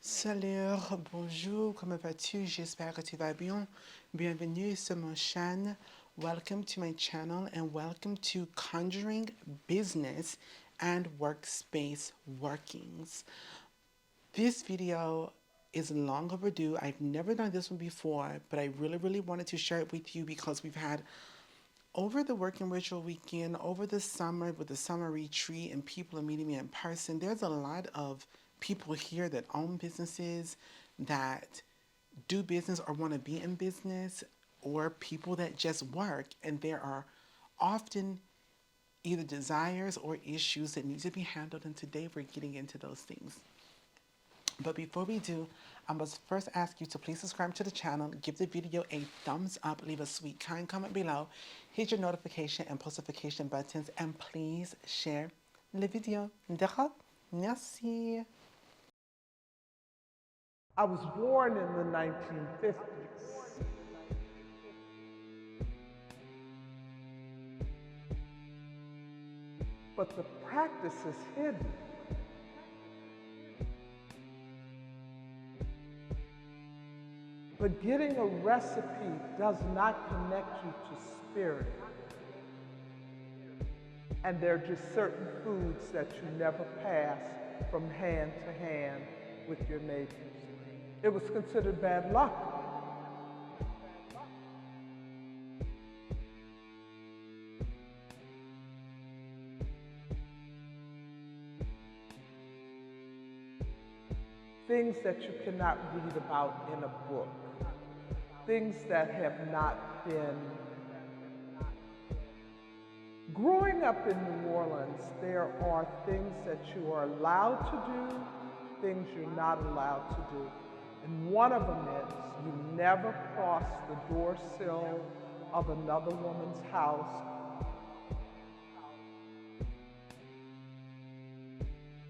Salut, bonjour, comment vas-tu? J'espère que tu vas bien. Bienvenue sur mon chaîne. Welcome to my channel and welcome to Conjuring Business and Workspace Workings. This video is long overdue. I've never done this one before, but I really wanted to share it with you because we've had over the working ritual weekend, over the summer with the summer retreat, and people are meeting me in person. There's a lot of people here that own businesses, that do business or want to be in business, or people that just work, and there are often either desires or issues that need to be handled, and today we're getting into those things. But before we do, I must first ask you to please subscribe to the channel, give the video a thumbs up, leave a sweet, kind comment below, hit your notification and post-notification buttons, and please share the video. D'accord? Merci. I was born in the 1950s. But the practice is hidden. But getting a recipe does not connect you to spirit. And there are just certain foods that you never pass from hand to hand with your neighbors. It was considered bad luck. Things that you cannot read about in a book. Things that have not been. Growing up in New Orleans, there are things that you are allowed to do, things you're not allowed to do. And one of them is you never cross the door sill of another woman's house.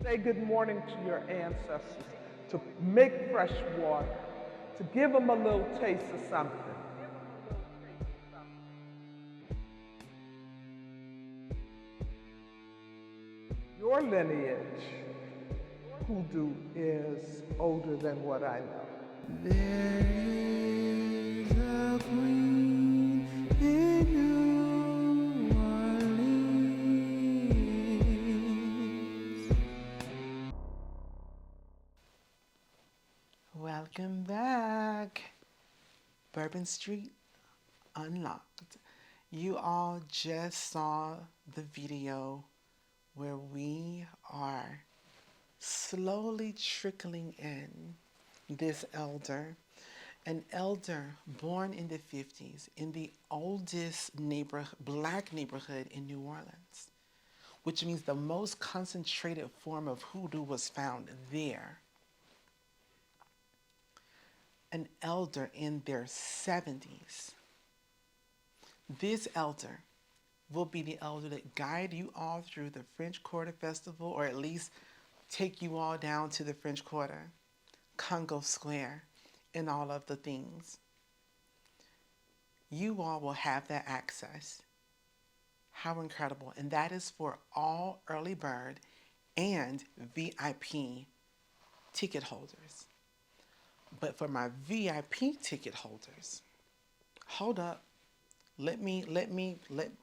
Say good morning to your ancestors, to make fresh water, to give them a little taste of something. Your lineage, hoodoo, is older than what I know. There is a queen in New Orleans. Welcome back. Bourbon Street Unlocked. You all just saw the video where we are slowly trickling in this elder, an elder born in the 50s in the oldest black neighborhood in New Orleans, which means the most concentrated form of hoodoo was found there. An elder in their 70s. This elder will be the elder that guide you all through the French Quarter Festival, or at least take you all down to the French Quarter, Congo Square, and all of the things. You all will have that access. How incredible. And that is for all early bird and VIP ticket holders. But for my VIP ticket holders, hold up.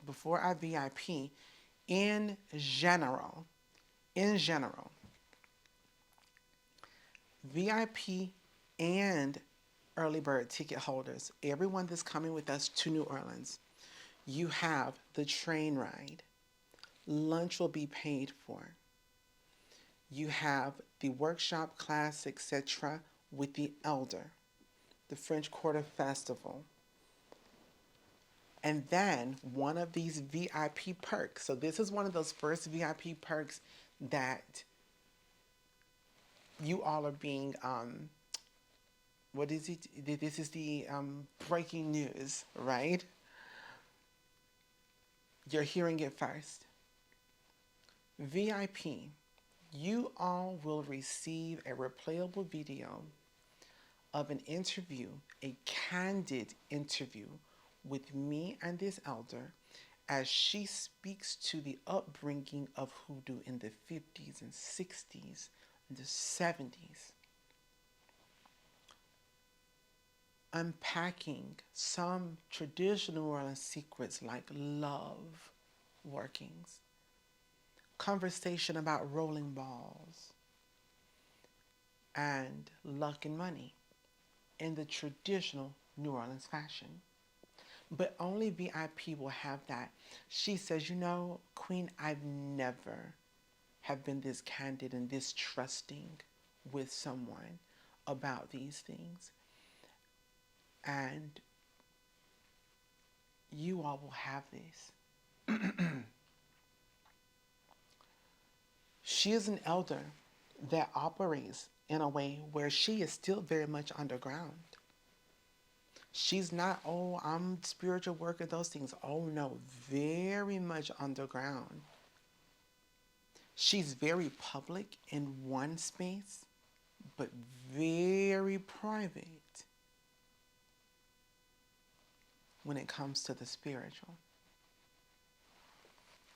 Before I VIP, in general, VIP and early bird ticket holders, everyone that's coming with us to New Orleans, you have the train ride. Lunch will be paid for. You have the workshop class, etc. with the elder, the French Quarter Festival. And then one of these VIP perks. So this is one of those first VIP perks that you all are being, what is it? This is the breaking news, right? You're hearing it first. VIP, you all will receive a replayable video of an interview, a candid interview with me and this elder as she speaks to the upbringing of hoodoo in the 50s and 60s and the 70s. unpacking some traditional New Orleans secrets like love workings, conversation about rolling balls, and luck and money in the traditional New Orleans fashion. But only VIP will have that. She says, you know, Queen, I've never have been this candid and this trusting with someone about these things. And you all will have this. She is an elder that operates in a way where she is still very much underground. She's not, oh, I'm spiritual worker, those things. Oh no, very much underground. She's very public in one space, but very private when it comes to the spiritual.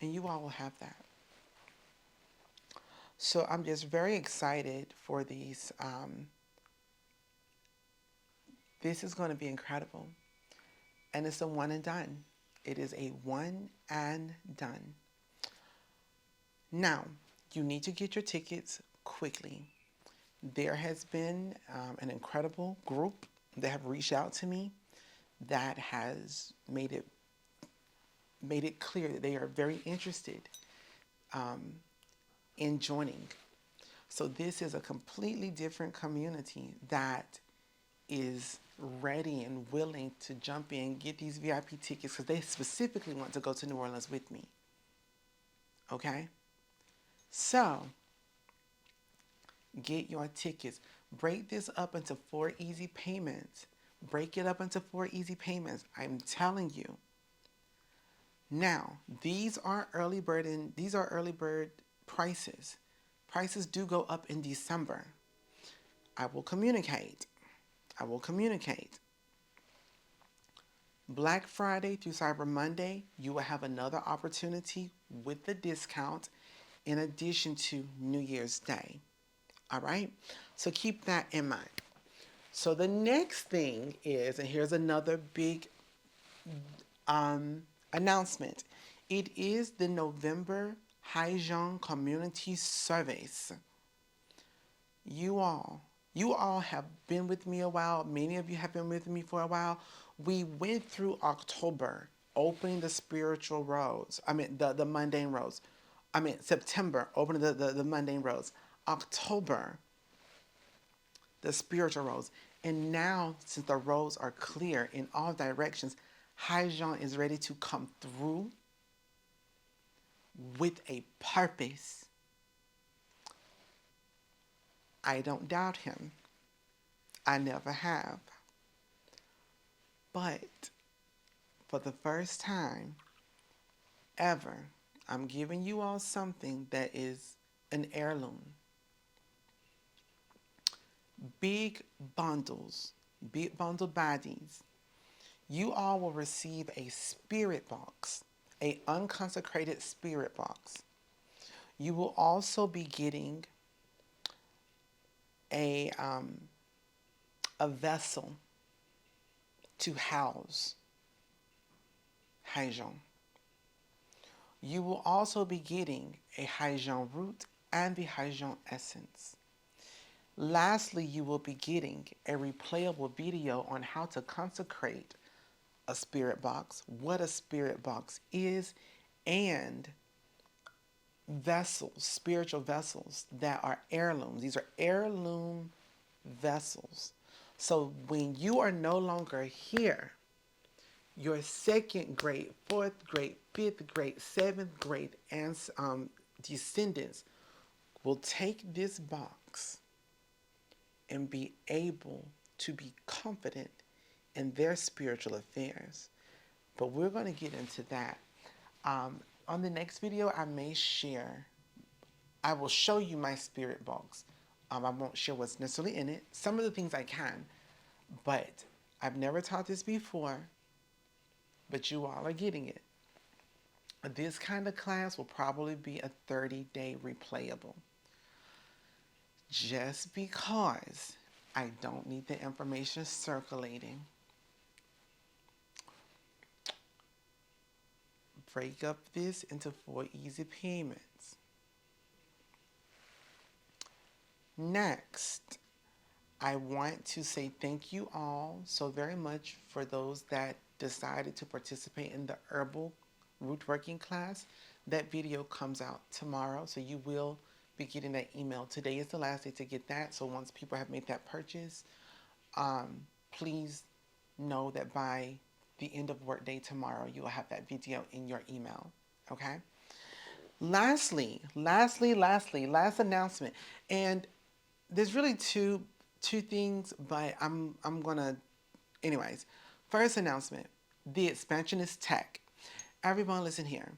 And you all will have that. So I'm just very excited for these. This is going to be incredible. And it's a one and done. It is a one and done. Now, you need to get your tickets quickly. There has been an incredible group that have reached out to me that has made it clear that they are very interested in joining. So this is a completely different community that is ready and willing to jump in, get these VIP tickets, because they specifically want to go to New Orleans with me. Okay? So, get your tickets. Break this up into 4 easy payments. Break it up into 4 easy payments. I'm telling you. Now, these are early bird prices. Prices do go up in December. I will communicate. Black Friday through Cyber Monday, you will have another opportunity with the discount in addition to New Year's Day. All right? So keep that in mind. So the next thing is, and here's another big announcement. It is the November Haijong Community Service. You all have been with me a while. Many of you have been with me for a while. We went through October, opening the spiritual roads. The mundane roads. September, opening the mundane roads. October, the spiritual roads. And now, since the roads are clear in all directions, Haijong is ready to come through with a purpose. I don't doubt him. I never have. But for the first time ever, I'm giving you all something that is an heirloom. Big bundle baddies. You all will receive a spirit box, a unconsecrated spirit box. You will also be getting a vessel to house Haijong. You will also be getting a Haijong root and the Haijong essence. Lastly, you will be getting a replayable video on how to consecrate a spirit box, what a spirit box is, and vessels, spiritual vessels that are heirlooms. These are heirloom vessels. So when you are no longer here, your 2nd grade, 4th grade, 5th grade, 7th grade descendants will take this box and be able to be confident in their spiritual affairs. But we're going to get into that. On the next video, I will show you my spirit box. I won't share what's necessarily in it. Some of the things I can, but I've never taught this before, but you all are getting it. This kind of class will probably be a 30-day replayable. Just because I don't need the information circulating. Break up this into 4 easy payments. Next, I want to say thank you all so very much for those that decided to participate in the herbal root working class. That video comes out tomorrow, so you will be getting that email. Today is the last day to get that, so once people have made that purchase, please know that by the end of workday tomorrow, you will have that video in your email, okay? Lastly, last announcement, and there's really two things, but I'm gonna, anyways. First announcement: the expansionist tech. Everyone, listen here.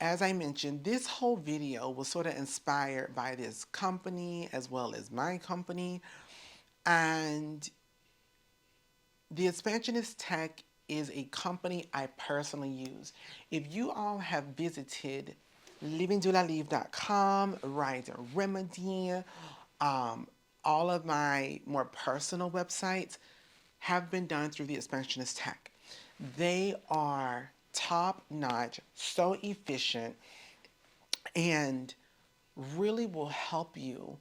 As I mentioned, this whole video was sort of inspired by this company as well as my company, and the expansionist tech is a company I personally use. If you all have visited livingdoulalive.com, Rise and Remedy, all of my more personal websites have been done through the expansionist tech. They are top notch, so efficient, and really will help you.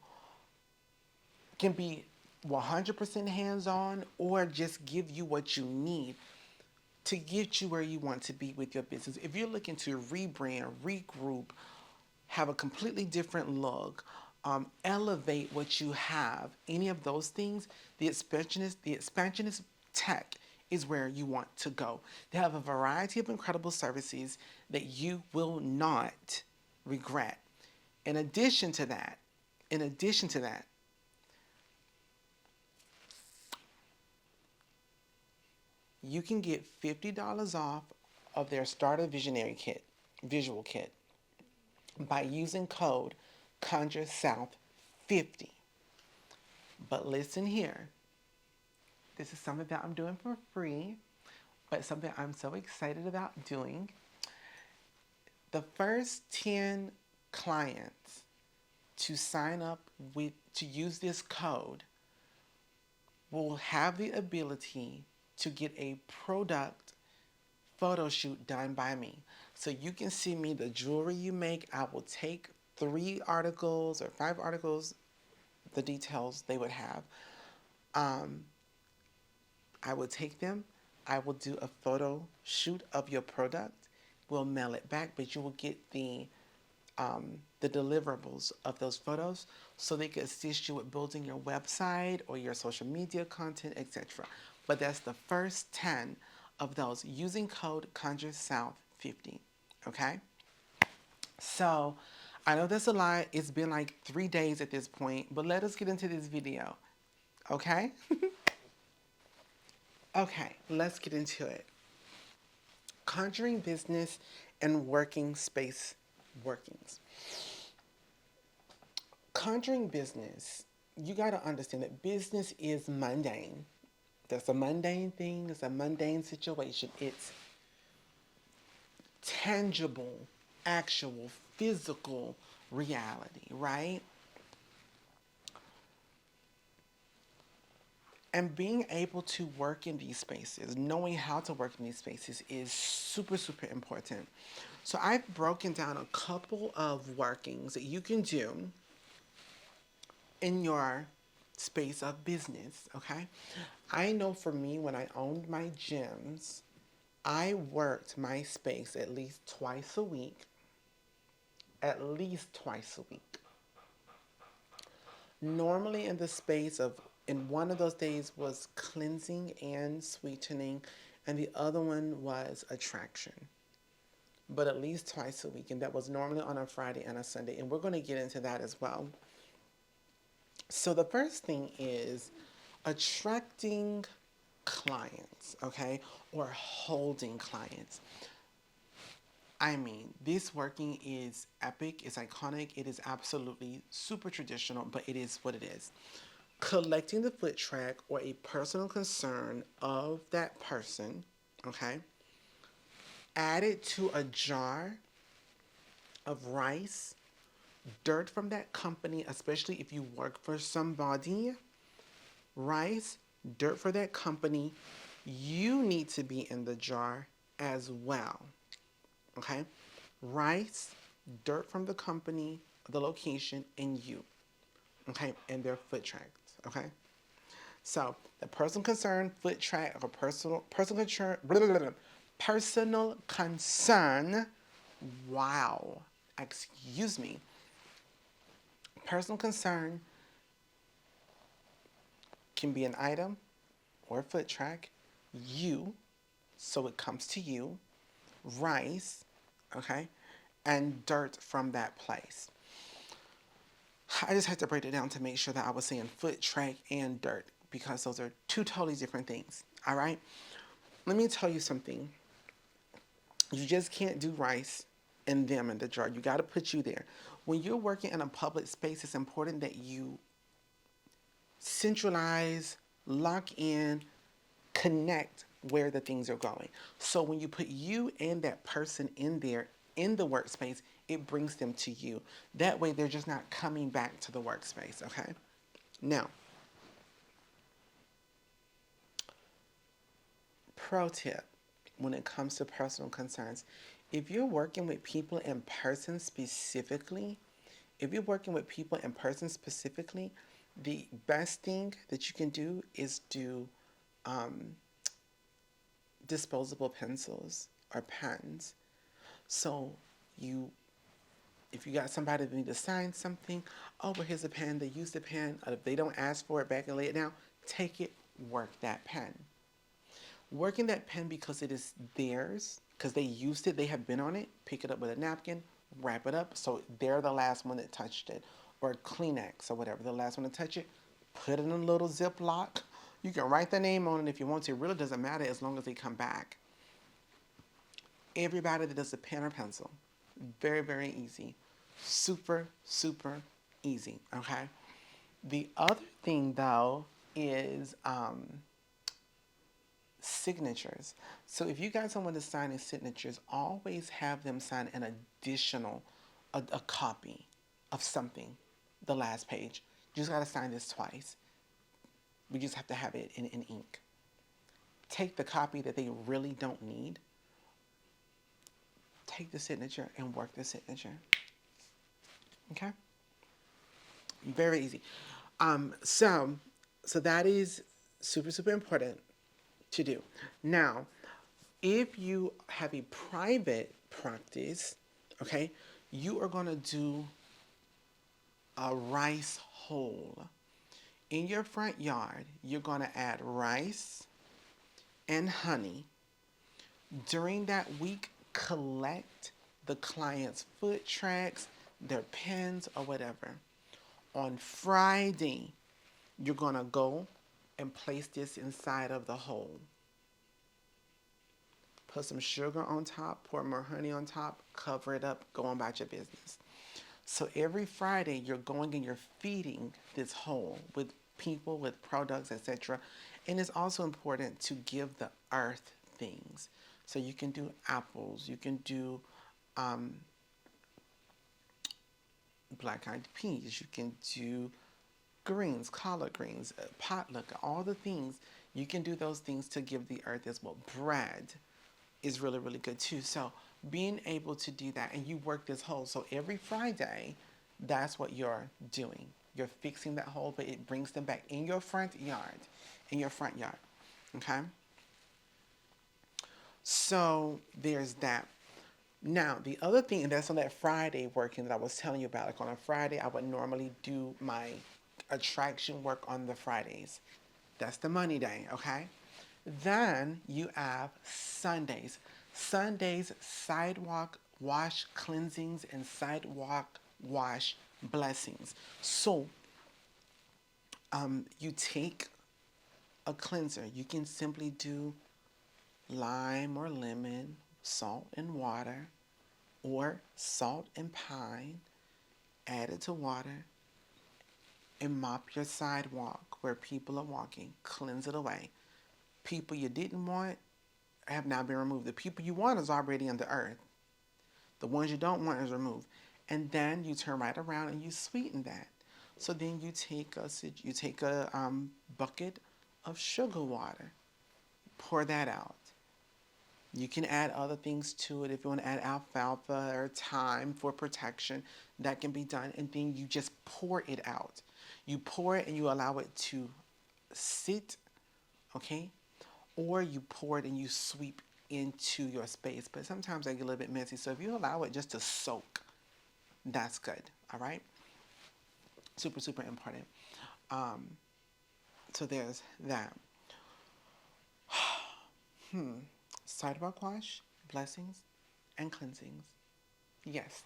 Can be 100% hands-on or just give you what you need to get you where you want to be with your business. If you're looking to rebrand, regroup, have a completely different look, elevate what you have, any of those things, the expansionist tech is where you want to go. They have a variety of incredible services that you will not regret. In addition to that, you can get $50 off of their Starter Visionary Kit, Visual Kit, by using code CONJURE50. But listen here. This is something that I'm doing for free, but something I'm so excited about doing. The first 10 clients to sign up to use this code will have the ability to get a product photo shoot done by me. So you can see me, the jewelry you make. I will take 3 articles or 5 articles, the details they would have. I will take them. I will do a photo shoot of your product. We'll mail it back, but you will get the deliverables of those photos so they can assist you with building your website or your social media content, etc. But that's the first 10 of those using code CONJURESouth50, okay? So I know that's a lot. It's been like 3 days at this point, but let us get into this video, okay? Okay, let's get into it. Conjuring business and working space workings. Conjuring business, you got to understand that business is mundane. That's a mundane thing. It's a mundane situation. It's tangible, actual, physical reality, right? And being able to work in these spaces, knowing how to work in these spaces is super, super important. So I've broken down a couple of workings that you can do in your space of business, okay? I know for me, when I owned my gyms, I worked my space at least twice a week. At least twice a week. Normally in the space of, and one of those days was cleansing and sweetening, and the other one was attraction. But at least twice a week, and that was normally on a Friday and a Sunday, and we're going to get into that as well. So the first thing is attracting clients, okay, or holding clients. I mean, this working is epic, it's iconic, it is absolutely super traditional, but it is what it is. Collecting the foot track or a personal concern of that person, okay, add it to a jar of rice, dirt from that company, especially if you work for somebody, Rice, dirt for that company. You need to be in the jar as well. Okay? Rice, dirt from the company, the location, and you. Okay? And their foot tracks. Okay? So the person concerned, foot track, or personal concern, personal concern. Wow. Excuse me. Personal concern can be an item or a foot track. You, so it comes to you. Rice, okay, and dirt from that place. I just had to break it down to make sure that I was saying foot track and dirt because those are two totally different things. All right. Let me tell you something. You just can't do rice and them in the jar. You got to put you there. When you're working in a public space, it's important that you centralize, lock in, connect where the things are going. So when you put you and that person in there in the workspace, it brings them to you. That way they're just not coming back to the workspace, okay? Now, pro tip when it comes to personal concerns, if you're working with people in person specifically, the best thing that you can do is do disposable pencils or pens. So if you got somebody that need to sign something, oh, well, here's a pen. They use the pen. If they don't ask for it back and lay it down, take it, work that pen. Working that pen because it is theirs, because they used it, they have been on it, pick it up with a napkin, wrap it up, so they're the last one that touched it. Or Kleenex or whatever, the last one to touch it, put it in a little Ziploc. You can write the name on it if you want to. It really doesn't matter as long as they come back. Everybody that does a pen or pencil, very, very easy. Super, super easy, okay? The other thing, though, is signatures. So if you got someone to sign his signatures, always have them sign an additional, a copy of something, the last page. You just got to sign this twice. We just have to have it in ink. Take the copy that they really don't need. Take the signature and work the signature. Okay? Very easy. So that is super, super important to do. Now, if you have a private practice, okay, you are going to do a rice hole. In your front yard, you're going to add rice and honey. During that week, collect the client's foot tracks, their pens, or whatever. On Friday, you're going to go and place this inside of the hole. Put some sugar on top, pour more honey on top, cover it up, go on about your business. So every Friday, you're going and you're feeding this hole with people, with products, etc. And it's also important to give the earth things. So you can do apples, you can do black-eyed peas, you can do greens, collard greens, potluck, all the things. You can do those things to give the earth as well. Bread is really, really good too. So being able to do that, and you work this hole. So every Friday, that's what you're doing. You're fixing that hole, but it brings them back in your front yard. Okay? So there's that. Now, the other thing, and that's on that Friday working that I was telling you about. Like on a Friday, I would normally do my attraction work on the Fridays. That's the money day, okay? Then you have Sundays. Sundays, sidewalk wash cleansings and sidewalk wash blessings. So you take a cleanser. You can simply do lime or lemon, salt and water, or salt and pine, add it to water, and mop your sidewalk where people are walking. Cleanse it away. People you didn't want have now been removed. The people you want is already in the earth. The ones you don't want is removed. And then you turn right around and you sweeten that. So then you take a bucket of sugar water, pour that out. You can add other things to it if you want to add alfalfa or thyme for protection. That can be done, and then you just pour it out. You pour it and you allow it to sit, okay? Or you pour it and you sweep into your space. But sometimes they get a little bit messy. So if you allow it just to soak, that's good, all right? Super, super important. So there's that. Sidewalk wash, blessings, and cleansings. Yes.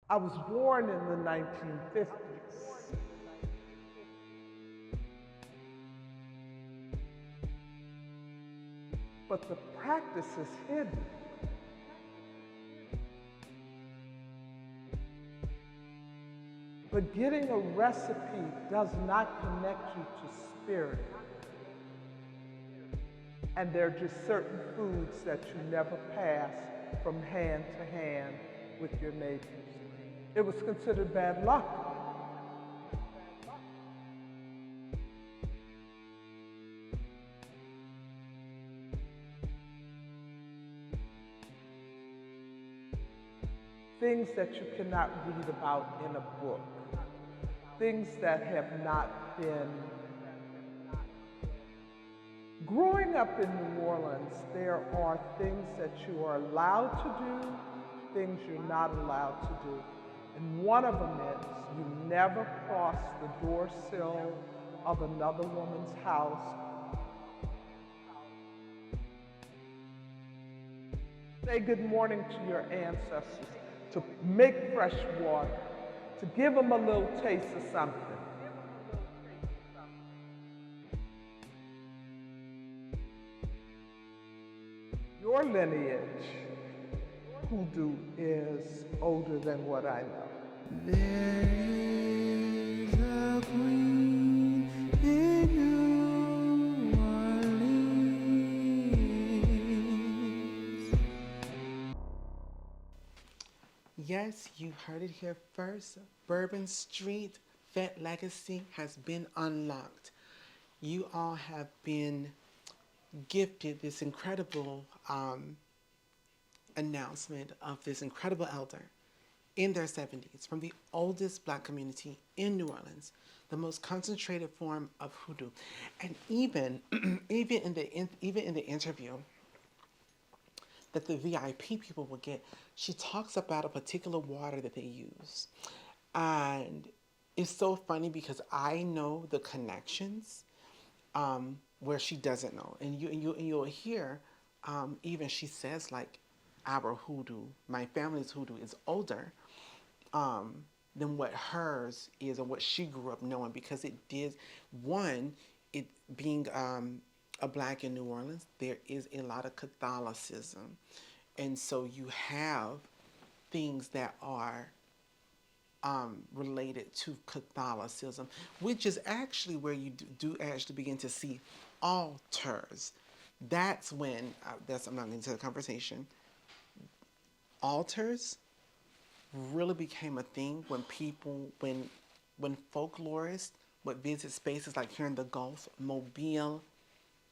I was born in the 1950s, but the practice is hidden. But getting a recipe does not connect you to spirit. And there are just certain foods that you never pass from hand to hand with your neighbors. It was considered bad luck. Things that you cannot read about in a book. Things that have not been. Growing up in New Orleans, there are things that you are allowed to do, things you're not allowed to do. And one of them is you never cross the door sill of another woman's house. Say good morning to your ancestors, to make fresh water, to give them a little taste of something. Your lineage, hoodoo, is older than what I know. There is a queen in New Orleans. Yes, you heard it here first. Bourbon Street FETE legacy has been unlocked. You all have been gifted this incredible announcement of this incredible elder in their 70s from the oldest black community in New Orleans, the most concentrated form of hoodoo. And even even in the interview that the VIP people will get, she talks about a particular water that they use. And it's so funny because I know the connections where she doesn't know. And you'll hear, even she says like, our hoodoo, my family's hoodoo is older than what hers is, or what she grew up knowing, because it did, one, it being a black in New Orleans, there is a lot of Catholicism. And so you have things that are related to Catholicism, which is actually where you do actually begin to see altars. That's when, I'm not going into the conversation. Altars really became a thing when when folklorists would visit spaces like here in the Gulf, Mobile,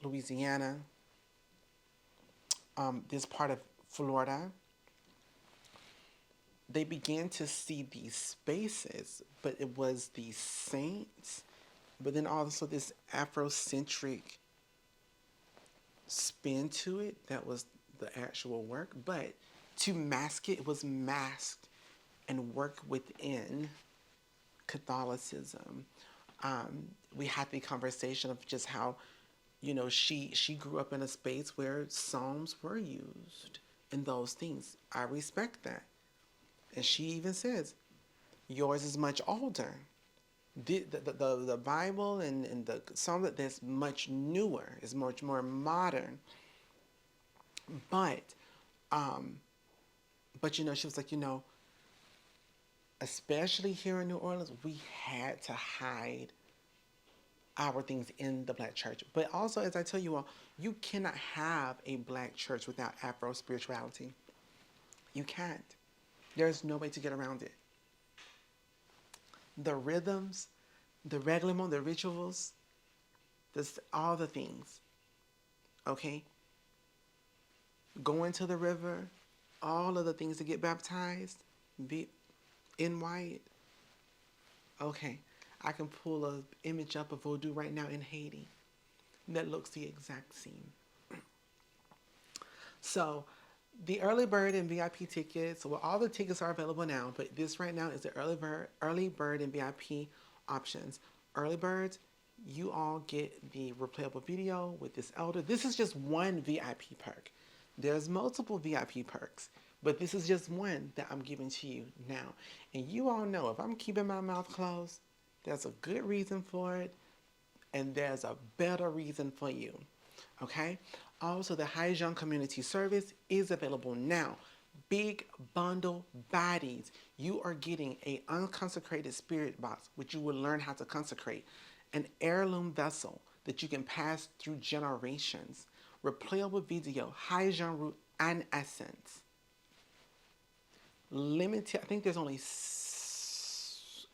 Louisiana, this part of Florida. They began to see these spaces, but it was these saints, but then also this Afrocentric spin to it that was the actual work. But to mask it, it was masked and work within Catholicism. We had the conversation of just how, she grew up in a space where psalms were used and those things. I respect that. And she even says, yours is much older. The Bible and the psalm, that's much newer, is much more modern. But she was like, especially here in New Orleans, we had to hide our things in the black church. But also, as I tell you all, you cannot have a black church without Afro spirituality. You can't. There's no way to get around it. the rhythms, the reglement, the rituals, this, all the things. Okay? Going to the river, all of the things to get baptized, be in white. Okay, I can pull an image up of Voodoo right now in Haiti that looks the exact same. So the early bird and VIP tickets, well, all the tickets are available now, but this right now is the early bird and VIP options. Early birds, you all get the replayable video with this elder. This is just one VIP perk. There's multiple VIP perks, but this is just one that I'm giving to you now. And you all know if I'm keeping my mouth closed, there's a good reason for it, and there's a better reason for you. Okay? Also, the Hijong Community Service is available now. Big bundle bodies. You are getting a unconsecrated spirit box, which you will learn how to consecrate. An heirloom vessel that you can pass through generations. Replayable video, Hijong root and essence. Limited, I think there's only,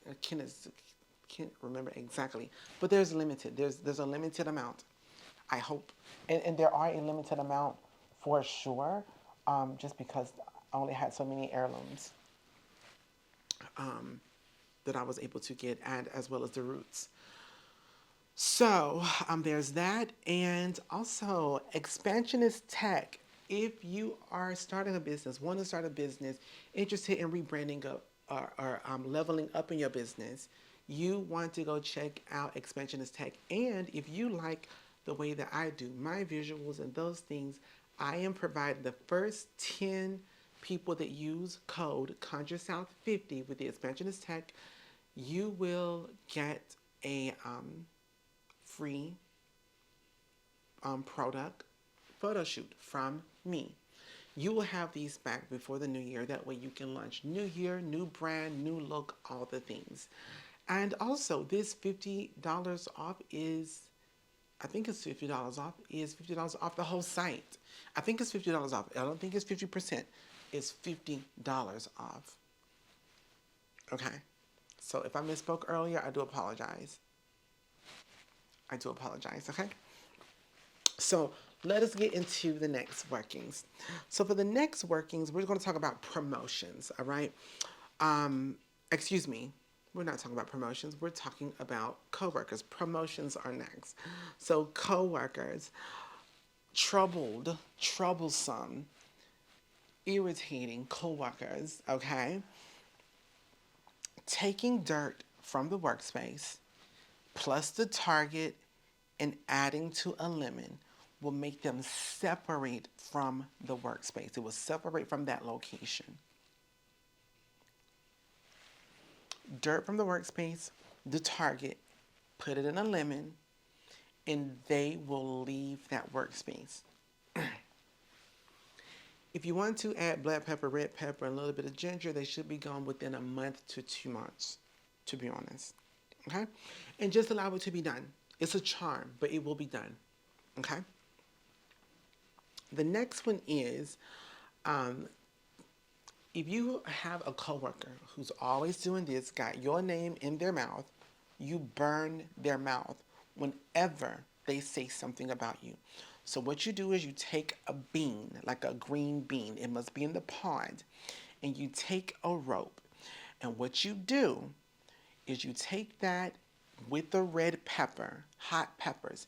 I can't remember exactly, but there's limited. There's a limited amount, I hope. And there are a limited amount for sure, just because I only had so many heirlooms that I was able to get, and as well as the roots. So there's that, and also Expansionist Tech. If you are starting a business, want to start a business, interested in rebranding up or leveling up in your business, you want to go check out Expansionist Tech. And if you like the way that I do my visuals and those things, I am providing the first 10 people that use code CONJURE50 with the Expansionist Tech, you will get a free product photo shoot from me. You will have these back before the new year. That way you can launch new year, new brand, new look, all the things. And also this $50 off is, I think it's $50 off, is $50 off the whole site. I think it's $50 off. I don't think it's 50%. It's $50 off. Okay. So if I misspoke earlier, I do apologize. I do apologize, okay? So let us get into the next workings. So for the next workings, we're going to talk about promotions, all right? Excuse me. We're not talking about promotions. We're talking about coworkers. Promotions are next. So coworkers, troublesome, irritating coworkers, okay? Taking dirt from the workspace plus the target and adding to a lemon will make them separate from the workspace. It will separate from that location. Dirt from the workspace, the target, put it in a lemon, and they will leave that workspace. If you want to add black pepper, red pepper, and a little bit of ginger, they should be gone within a month to 2 months, to be honest. Okay? And just allow it to be done. It's a charm, but it will be done. Okay? The next one is, if you have a coworker who's always doing this, got your name in their mouth, you burn their mouth whenever they say something about you. So what you do is you take a bean, like a green bean, it must be in the pod, and you take a rope. And what you do is you take that with the red pepper, hot peppers,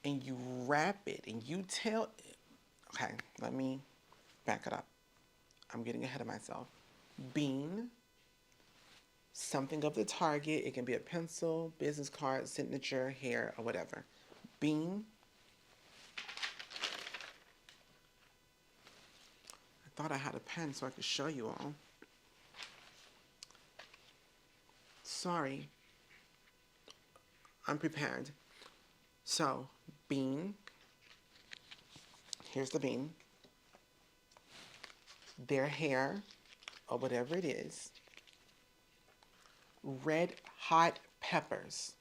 and you wrap it, and you tell, okay, let me back it up. I'm getting ahead of myself. Bean, something of the target. It can be a pencil, business card, signature, hair, or whatever. Bean. I thought I had a pen so I could show you all. Sorry. I'm prepared. So, bean. Here's the bean. Their hair, or whatever it is. Red hot peppers.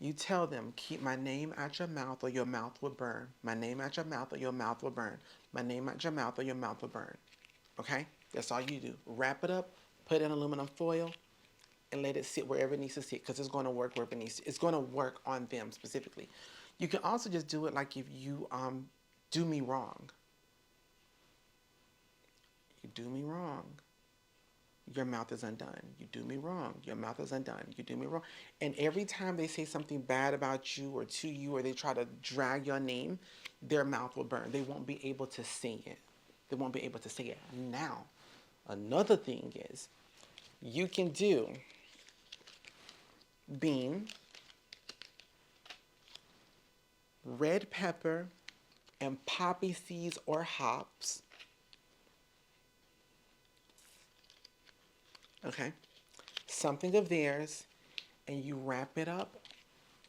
You tell them, keep my name out your mouth or your mouth will burn. My name out your mouth or your mouth will burn. My name out your mouth or your mouth will burn. Okay? That's all you do. Wrap it up, Put it in aluminum foil and let it sit wherever it needs to sit, because it's going to work wherever it needs to. It's going to work on them specifically. You can also just do it like if you do me wrong. You do me wrong, your mouth is undone. You do me wrong, your mouth is undone. You do me wrong. And every time they say something bad about you or to you, or they try to drag your name, their mouth will burn. They won't be able to say it. They won't be able to say it. Now, another thing is, you can do bean, red pepper, and poppy seeds or hops. Okay, something of theirs, and you wrap it up,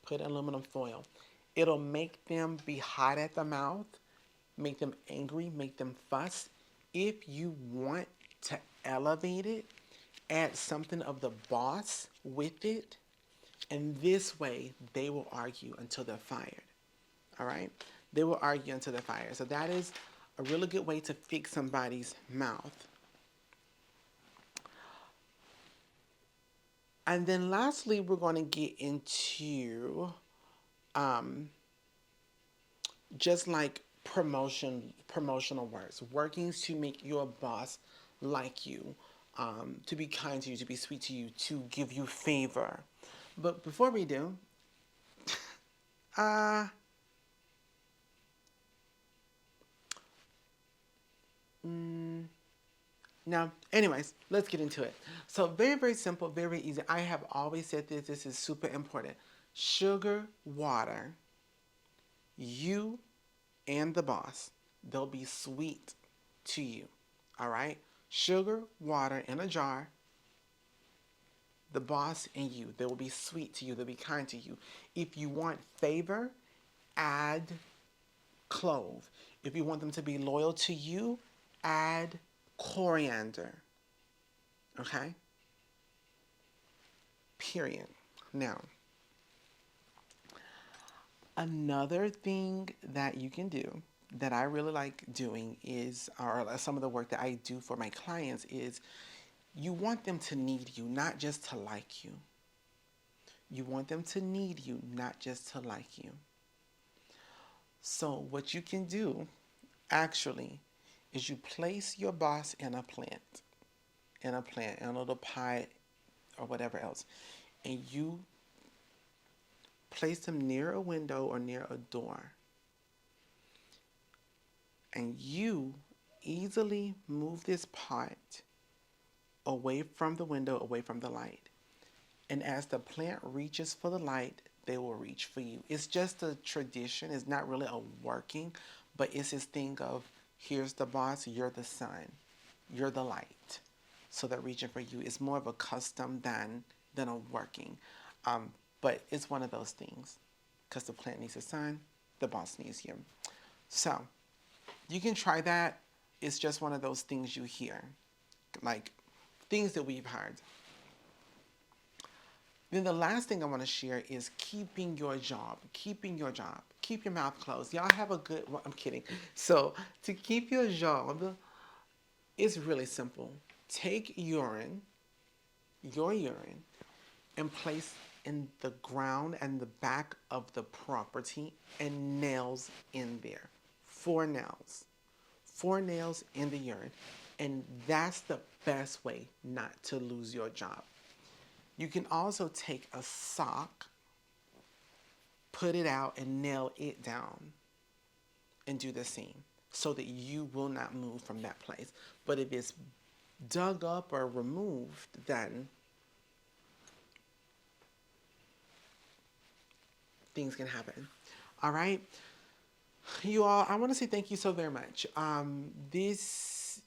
put aluminum foil. It'll make them be hot at the mouth, make them angry, make them fuss. If you want to elevate it, add something of the boss with it, and this way they will argue until they're fired. All right? They will argue until they're fired. So that is a really good way to fix somebody's mouth. And then lastly, we're going to get into just like promotional words, working to make your boss like you, to be kind to you, to be sweet to you, to give you favor. But before we do, now, anyways, let's get into it. So very, very simple, very easy. I have always said this. This is super important. Sugar, water, you and the boss, they'll be sweet to you. All right? Sugar, water in a jar, the boss and you, they will be sweet to you. They'll be kind to you. If you want favor, add clove. If you want them to be loyal to you, add coriander. Okay? Period. Now, another thing that you can do that I really like doing is, or some of the work that I do for my clients is, you want them to need you, not just to like you. You want them to need you, not just to like you. So what you can do, actually, is you place your boss in a plant, in a little pie or whatever else, and you place them near a window or near a door. And you easily move this pot away from the window, away from the light. And as the plant reaches for the light, they will reach for you. It's just a tradition. It's not really a working, but it's this thing of, here's the boss, you're the sun, you're the light. So they're reaching for you. It's more of a custom than a working. But it's one of those things, because the plant needs the sun, the boss needs you. So you can try that. It's just one of those things you hear, like things that we've heard. Then the last thing I want to share is keeping your job. Keeping your job. Keep your mouth closed. Y'all have a good, well, I'm kidding. So to keep your job, it's really simple. Take your urine, and place in the ground and the back of the property, and nails in there. 4 nails. 4 nails in the urine. And that's the best way not to lose your job. You can also take a sock, put it out, and nail it down, and do the same, so that you will not move from that place. But if it's dug up or removed, then things can happen. All right? You all, I want to say thank you so very much. This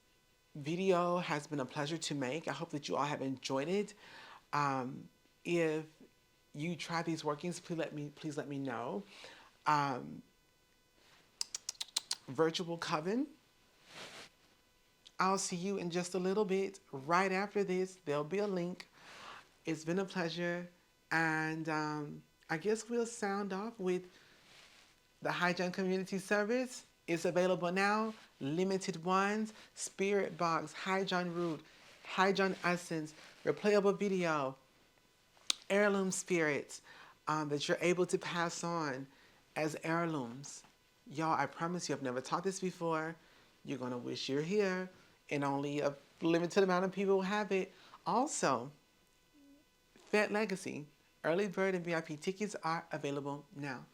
video has been a pleasure to make. I hope that you all have enjoyed it. If you try these workings, please let me know. Virtual Coven. I'll see you in just a little bit. Right after this, there'll be a link. It's been a pleasure. And I guess we'll sound off with the Hygiene Community Service. It's available now. Limited ones. Spirit Box, Hygiene Root, Hydron Essence, replayable video, heirloom spirits that you're able to pass on as heirlooms. Y'all, I promise you, I've never taught this before. You're going to wish you're here, and only a limited amount of people will have it. Also, FETE Legacy, early bird and VIP tickets are available now.